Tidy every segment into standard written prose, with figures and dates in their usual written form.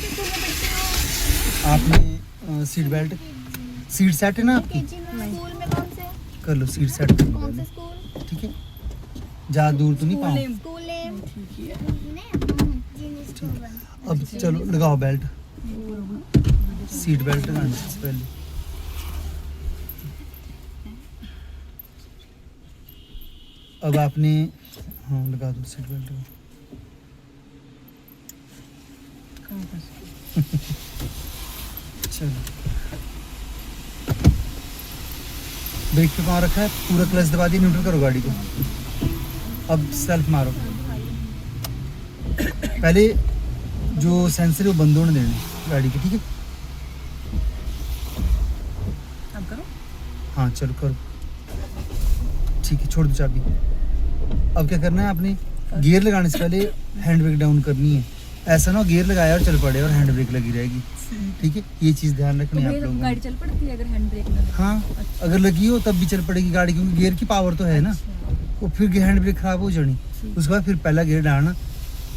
से स्कूल में पढ़ते हो? आपने सीट बेल्ट, सीट सेट है ना आपकी? स्कूल में कौन से? कर लो सीट सेट कर लो कौन से पहले, स्कूल? ठीक है? ज़्यादा दूर तो नहीं पाऊँ। School name. अब चलो लगाओ बेल्ट, सीट बेल्ट लगानी सबसे पहले। अब आपने हाँ लगा दो सीट बेल्ट। चलो ब्रेक पे पाँव रखा है, पूरा क्लच दबा दिया, न्यूट्रल करो गाड़ी को। अब सेल्फ मारो। पहले जो सेंसर है वो बंद होने देने गाड़ी के, ठीक है? अब करो। हाँ चलो करो, ठीक है, छोड़ दो चाबी। अब क्या करना है आपने, गियर लगाने से पहले हैंड ब्रेक डाउन करनी है। ऐसा ना हो गियर लगाया और चल पड़े और हैंड ब्रेक लगी रहेगी, ठीक है? ये चीज़ ध्यान रखनी है आप लोगों गाड़ी को। चल पड़ती है अगर हैंड ब्रेक ना लगे? हाँ अगर लगी हो तब भी चल पड़ेगी गाड़ी, क्योंकि गियर की पावर तो है ना। वो फिर हैंड ब्रेक खराब हो जानी, उसके बाद फिर पहला गियर डालना,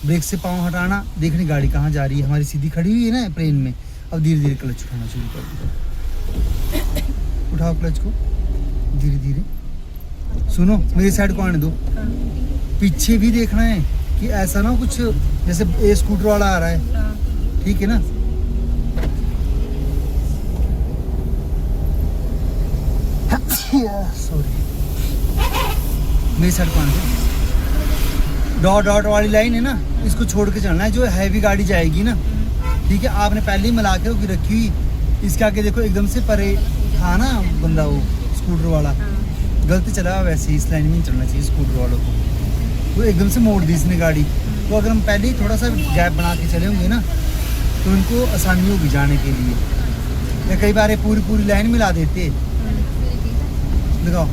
ब्रेक से पाँव हटाना, देखनी गाड़ी कहाँ जा रही है। हमारी सीधी खड़ी हुई है ना प्लेन में। अब धीरे धीरे क्लच उठाना शुरू कर दो, उठाओ क्लच को धीरे धीरे। सुनो मेरी साइड को आने दो, पीछे भी देखना है कि ऐसा ना कुछ जैसे ए स्कूटर वाला आ रहा है, ठीक है ना? सॉरी, मेरी साइड को आने दो। डॉट डॉट वाली लाइन है ना, इसको छोड़ के चलना है, जो हैवी गाड़ी जाएगी ना, ठीक है? आपने पहले ही मिला के होगी रखी हुई। इसके आगे देखो एकदम से परे था ना बंदा, वो स्कूटर वाला गलत चला। वैसे ही इस लाइन में नहीं चलना चाहिए स्कूटर वालों को, वो एकदम से मोड़ दी इसने गाड़ी। तो अगर हम पहले ही थोड़ा सा गैप बना के चले होंगे ना तो इनको आसानी होगी जाने के लिए। या कई बार ये पूरी पूरी लाइन मिला देते। लगाओ,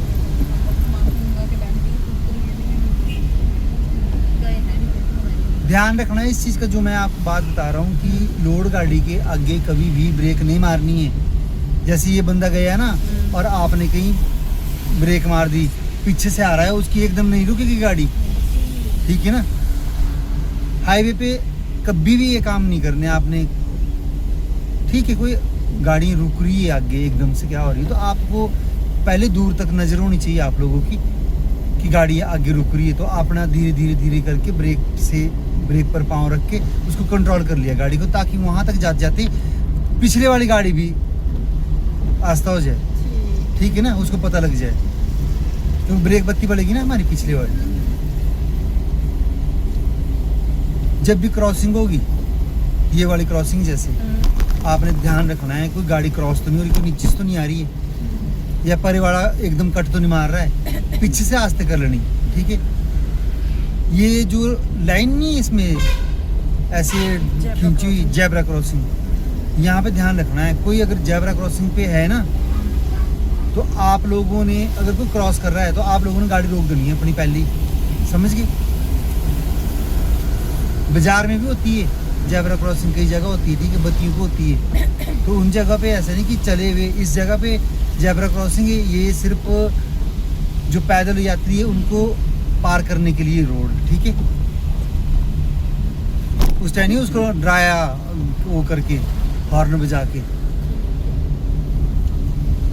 ध्यान रखना है इस चीज़ का, जो मैं आपको बात बता रहा हूँ कि लोड गाड़ी के आगे कभी भी ब्रेक नहीं मारनी है। जैसे ये बंदा गया ना और आपने कहीं ब्रेक मार दी, पीछे से आ रहा है, उसकी एकदम नहीं रुकेगी गाड़ी, ठीक है ना? हाईवे पे कभी भी ये काम नहीं करने आपने, ठीक है? कोई गाड़ी रुक रही है आगे एकदम से क्या हो रही है, तो आपको पहले दूर तक नज़र होनी चाहिए आप लोगों की कि गाड़ी आगे रुक रही है। तो अपना धीरे धीरे धीरे करके ब्रेक पर पाँव रख के उसको कंट्रोल कर लिया गाड़ी को, ताकि वहाँ तक जाते जाते पिछले वाली गाड़ी भी आस्था हो जाए, ठीक है ना? उसको पता लग जाए, क्योंकि ब्रेक बत्ती पड़ेगी ना हमारी पिछले वाली। जब भी क्रॉसिंग होगी, ये वाली क्रॉसिंग जैसे, आपने ध्यान रखना है कोई गाड़ी क्रॉस तो नहीं हो रही, कोई नीचे से तो नहीं आ रही है, या परे वाला एकदम कट तो नहीं मार रहा है, पीछे से आस्ते कर लेनी, ठीक है? ये जो लाइन नहीं है इसमें ऐसे खींची हुई जेब्रा क्रॉसिंग, यहाँ पे ध्यान रखना है। कोई अगर जेब्रा क्रॉसिंग पे है ना, तो आप लोगों ने अगर कोई क्रॉस कर रहा है तो आप लोगों ने गाड़ी रोक देनी है अपनी पहली, समझ गए? बाजार में भी होती है जेब्रा क्रॉसिंग, कई जगह होती है, ठीक है? बत्तियों को होती है, तो उन जगह पे ऐसा नहीं कि चले हुए इस जगह पे जेब्रा क्रॉसिंग है, ये सिर्फ जो पैदल यात्री है उनको पार करने के लिए रोड, ठीक है? उस टाइम नहीं उसको डराया वो करके हॉर्न बजा के।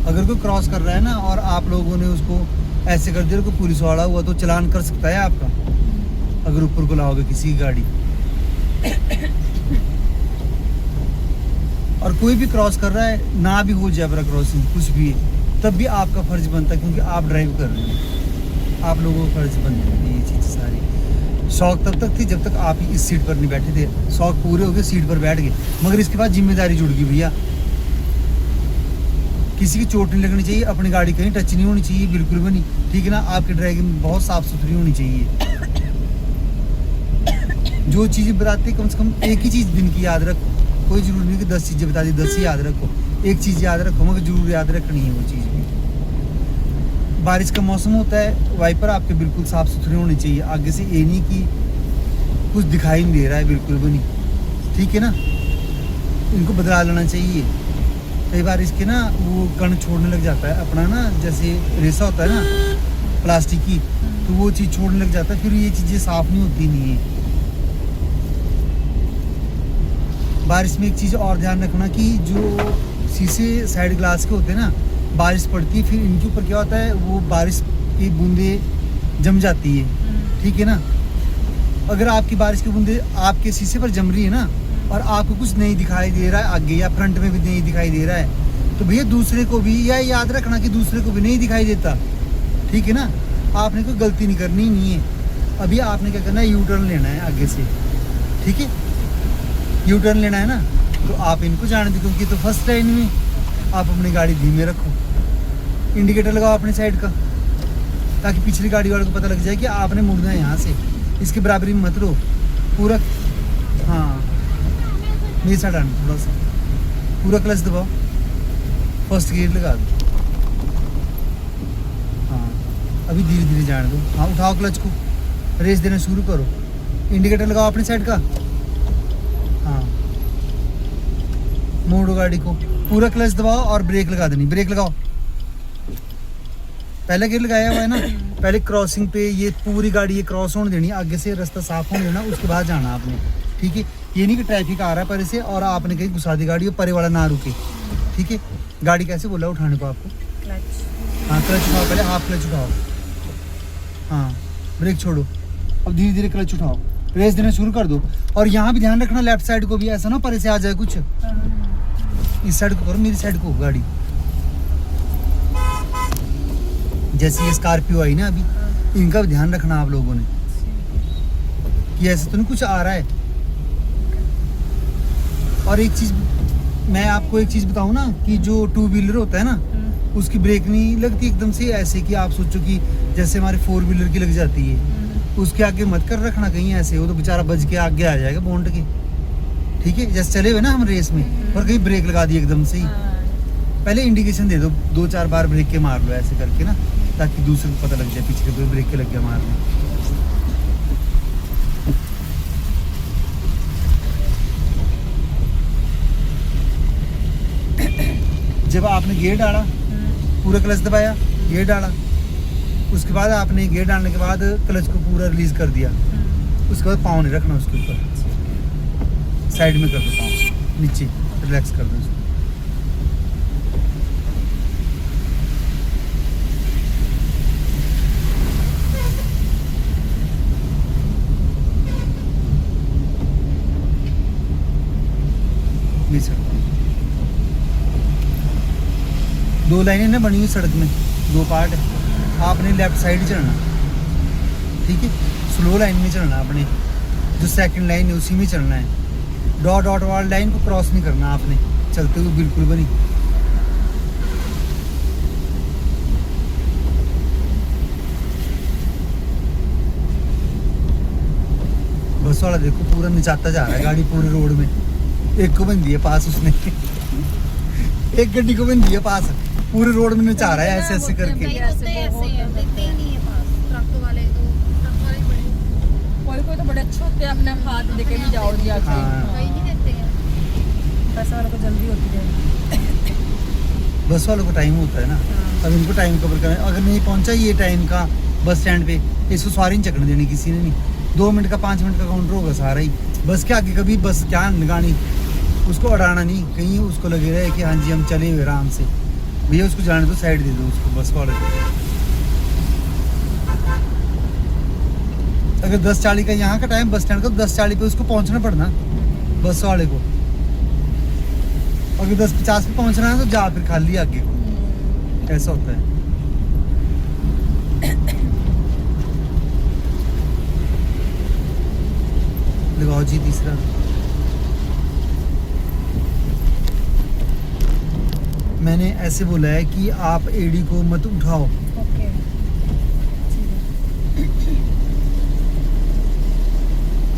अगर कोई क्रॉस कर रहा है ना और आप लोगों ने उसको ऐसे कर दिया, कोई पुलिस वाला हुआ तो चालान कर सकता है आपका, अगर ऊपर को लाओगे किसी की गाड़ी। और कोई भी क्रॉस कर रहा है ना भी हो जेब्रा क्रॉसिंग कुछ भी है, तब भी आपका फर्ज बनता है, क्योंकि आप ड्राइव कर रहे हैं, आप लोगों का फर्ज बनता है। ये चीज़ सारी शौक तब तक थी जब तक आप इस सीट पर नहीं बैठे थे। शौक पूरे हो गए, सीट पर बैठ गए, मगर इसके बाद जिम्मेदारी जुड़ गई भैया। किसी की चोट नहीं लगनी चाहिए, अपनी गाड़ी कहीं टच नहीं होनी चाहिए, बिल्कुल भी नहीं, ठीक है ना? आपकी ड्राइविंग बहुत साफ सुथरी होनी चाहिए। जो चीज़ें बताते कम से कम एक ही चीज़ दिन की याद रखो, कोई जरूरी नहीं कि 10 चीज़ें बता दी 10 ही याद रखो, एक चीज़ याद रखो, मगर जरूर याद रखनी है वो चीज़ भी। बारिश का मौसम होता है, वाइपर आपके बिल्कुल साफ़ सुथरे होने चाहिए, आगे से ये नहीं कि कुछ दिखाई नहीं दे रहा है, बिल्कुल भी नहीं, ठीक है ना? इनको बदला लेना चाहिए। कई बार इसके ना वो कण छोड़ने लग जाता है अपना ना, जैसे रेसा होता है ना प्लास्टिक की, तो वो चीज़ छोड़ने लग जाता है, फिर ये चीज़ें साफ़ नहीं होती नहीं है। बारिश में एक चीज़ और ध्यान रखना कि जो शीशे साइड ग्लास के होते हैं ना, बारिश पड़ती है फिर इनके ऊपर क्या होता है, वो बारिश की बूंदे जम जाती है, ठीक है ना। अगर आपकी बारिश की बूंदे आपके शीशे पर जम रही है ना और आपको कुछ नहीं दिखाई दे रहा है आगे या फ्रंट में भी नहीं दिखाई दे रहा है, तो भैया दूसरे को भी यह याद रखना कि दूसरे को भी नहीं दिखाई देता, ठीक है ना। आपने कोई गलती नहीं करनी नहीं है। अभी आपने क्या करना है, यू टर्न लेना है आगे से, ठीक है। यू टर्न लेना है ना, तो आप इनको जाने दो क्योंकि तो फर्स्ट लाइन में आप अपनी गाड़ी धीमे रखो। इंडिकेटर लगाओ अपने साइड का ताकि पिछली गाड़ी वाले को पता लग जाए कि आपने मुड़ना है यहाँ से। इसके बराबरी में मत रहो पूरा। हाँ, मेरे साइड आना थोड़ा सा, पूरा क्लच दबाओ, फर्स्ट गियर लगा दो। हाँ, अभी धीरे धीरे जाने दो। हाँ, उठाओ क्लच को, रेस देना शुरू करो। इंडिकेटर लगाओ अपने साइड का। हाँ, मोड़ो गाड़ी को, पूरा क्लच दबाओ और ब्रेक लगा देनी। ब्रेक लगाओ, पहला गियर लगाया हुआ है ना, पहले क्रॉसिंग पे ये पूरी गाड़ी ये क्रॉस होने देनी, आगे से रास्ता साफ होने देना, उसके बाद जाना आपने, ठीक है। ये नहीं कि ट्रैफिक आ रहा है परे से और आपने कहीं घुसा दी गाड़ी और परे वाला ना रुके, ठीक है। गाड़ी कैसे बोला उठाने को आपको? क्लच। हाँ, क्लच उठाओ, पहले हाफ क्लच उठाओ। हाँ, ब्रेक छोड़ो, अब धीरे धीरे क्लच उठाओ, रेस देना शुरू कर दो। और यहाँ भी ध्यान रखना लेफ्ट साइड को भी, ऐसा ना परे से आ जाए कुछ। इस साइड को करो, मेरी साइड को गाड़ी। जैसे ये स्कॉर्पियो आई ना अभी, इनका भी ध्यान रखना आप लोगों ने कि ऐसे तो नहीं कुछ आ रहा है। और एक चीज़ मैं आपको एक चीज़ बताऊँ ना कि जो टू व्हीलर होता है ना, उसकी ब्रेक नहीं लगती एकदम से ऐसे कि आप सोचो कि जैसे हमारे फोर व्हीलर की लग जाती है। उसके आगे मत कर रखना कहीं ऐसे, वो तो बेचारा बज के आगे आ जाएगा बॉन्ड के, ठीक है। जैसे चले हुए ना हम रेस में और कहीं ब्रेक लगा दी एकदम से ही, पहले इंडिकेशन दे दो, 2-4 बार ब्रेक के मार लो ऐसे करके ना, ताकि दूसरे को पता लग जाए पीछे कोई ब्रेक के लग गया मारने। जब आपने गियर डाला, पूरा क्लच दबाया, गियर डाला, उसके बाद आपने गियर डालने के बाद क्लच को पूरा रिलीज कर दिया, उसके बाद पाँव नहीं रखना उसके ऊपर, साइड में कर दो, पाँव नीचे रिलैक्स कर दो उसको। दो लाइनें ना बनी हुई सड़क में, 2 पार्ट है। आपने लेफ्ट साइड चलना, ठीक है। स्लो लाइन में चलना आपने, जो सेकंड लाइन है उसी में चलना है। डॉट डॉट वाली लाइन को क्रॉस नहीं करना आपने चलते हुए, बिल्कुल भी नहीं। बस वाला देखो पूरा निचाता जा रहा है गाड़ी पूरे रोड में। एक को बंदी है पास उसने एक गड्डी को बंदी है पास, पूरे रोड में नचा रहा है ऐसे ऐसे करके। कई होते हैं ऐसे हैं, देते ही नहीं है पास। ट्रक वाले तो ट्रक वाले बड़े, कोई कोई तो बड़े अच्छे होते हैं, अपने हाथ देके भी जाओ दिया। हाँ। कई नहीं देते हैं। पैसा वालों को जल्दी होती है। बस वालों को टाइम होता है ना, अब इनको टाइम कवर करना। अगर नहीं पहुंचा ये टाइम का बस स्टैंड पे, इसको सवारी नहीं चकने देनी किसी ने नहीं। 2 मिनट का 5 मिनट का काउंटर होगा सारा ही। बस के आगे कभी बस क्या लगानी, उसको अड़ाना नहीं, कहीं उसको लगे रहे कि हाँ जी हम चले हुए आराम से। भैया उसको जाने दो, साइड दे दो उसको, बस वाले को। अगर 10:40 का यहाँ का टाइम बस स्टैंड का, 10:40 पे उसको पहुँचना पड़ना बस वाले को। अगर 10:50 पे पहुँचना है तो जा फिर खाली आगे को, ऐसा होता है। लगाओ जी तीसरा। मैंने ऐसे बोला है कि आप एडी को मत उठाओ। ओके।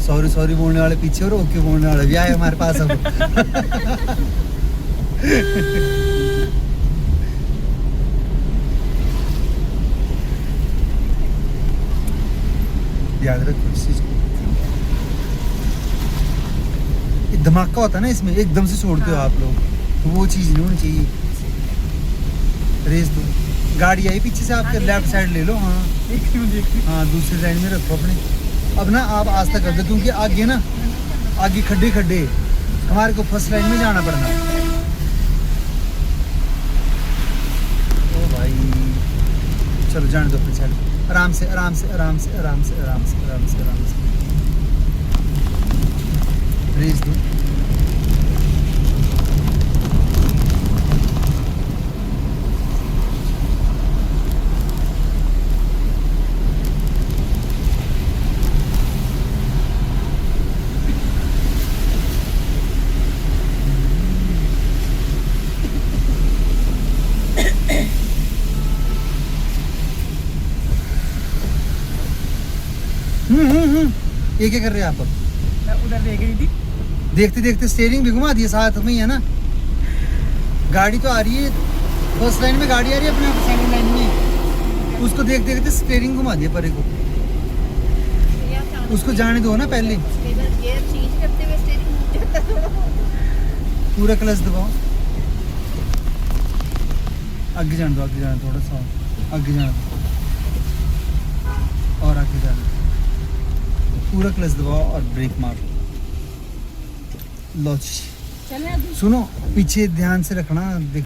सॉरी सॉरी बोलने वाले पीछे और ओके बोलने वाले भी आए हमारे पास अब। याद रखो इस चीज को। धमाका होता है ना इसमें, एकदम से छोड़ते हो आप लोग, तो वो चीज़ नहीं होनी चाहिए। रेस दो, गाड़ी आई पीछे से आपके, लेफ्ट साइड ले लो। हाँ हाँ, दूसरी लाइन में रखो अपने। अब ना आप आस्था कर दो क्योंकि आगे ना, आगे खड्डे खड्डे, हमारे को फर्स्ट लाइन में जाना पड़ना। ओ भाई चलो जाने दो अपनी साइड, आराम से आराम से आराम से आराम से आराम से आराम से आराम से रेस दो। ये क्या कर रहे हैं आप अब? मैं उधर देख रही थी। देखते देखते स्टीयरिंग भी घुमा दिए, साथ में ही है ना। गाड़ी तो आ रही है, फर्स्ट लाइन में गाड़ी आ रही है अपने आप, सेकंड लाइन में उसको देख देखते स्टीयरिंग घुमा दिया परे को। उसको जाने दो ना पहले, गियर चेंज करते हुए स्टीयरिंग पूरा क्लच दबाओ। आगे जाने दो, आगे जाने दो, थोड़ा सा आगे जाने दो और आगे जाने दो। पूरा क्लच दबाओ और ब्रेक मारो। लो चले सुनो, पीछे ध्यान से रखना।